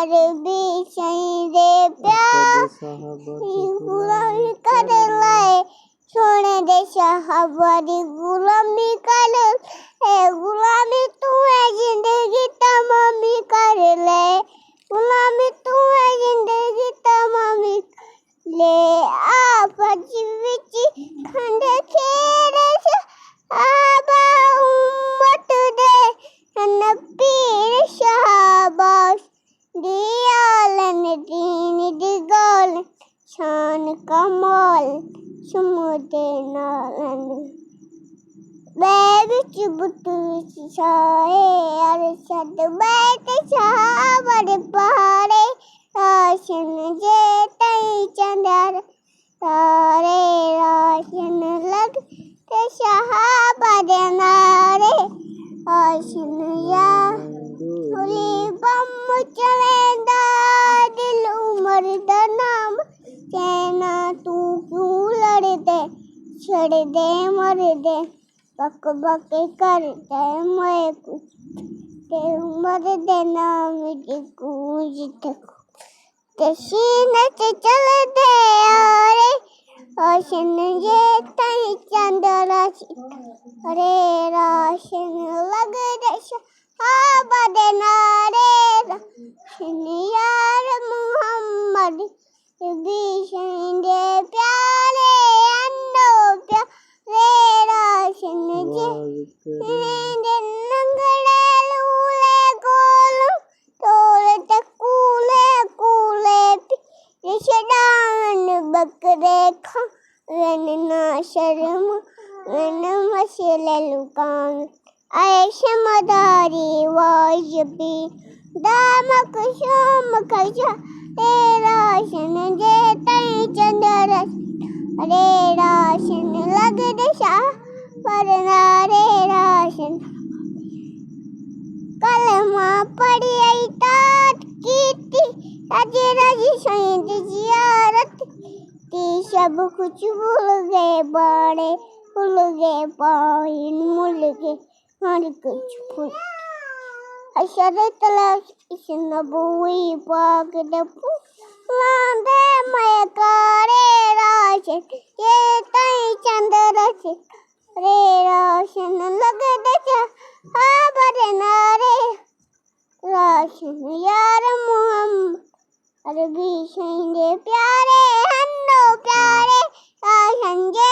अरबी शहीदे प्यार गुलामी कर लाए सोने दे शाहबादी गुलामी कर गुलामी तू है जिंदगी तमामी कर ले गुलामी तू है जिंदगी तमामी ले आपस विच खंड खेड़े आबा उम्मत दे नबीर शाहबाज दियालन दीन दिगाल शान कमाल समुदे नालन बैठ बुतु शाहे अरशद बैठ शाहबाद पहाड़े राशन जे तई चंदर तारे राशन लग ते शाहबाद नारे राशन या होली बम चलेंदा दिल उमर दा नाम कहना तू क्यों लड़ दे छड़ दे मर दे बक बक कर दे मैं कुछ ते उमर दे नाम की गूंज तक ते सीने से चल दे अरे राशन ये तई चंदरा अरे राशन लग दे शाहबाद नारे राशन यार मोहम्मद भी शहीदे प्यारे अन्नो प्यारे राशन जे नंगड़े लूले गोलू तोले तकूले कूले रिशदान बकरे खा वन ना शर्म वन मसले लुकान ऐश मदारी वाजबी दामक शाम खजा तेरा शन जे तई चंदर अरे राशन लग दे शाह पर नारे राशन कलमा पढ़ी आई तात कीती राजे राजी शहीद जियारत ती सब कुछ भूल गए बाड़े भूल गए पाइन मुल गए हर कुछ भूल अशर तलाश इस नबूई पाक दपू लांदे मैं करे राशन ये तई चंदर से रे राशन लग दे शाहबाद नारे राशन यार मोहम्मद अरबी शहीदे प्यारे हन्नो प्यारे राशन जे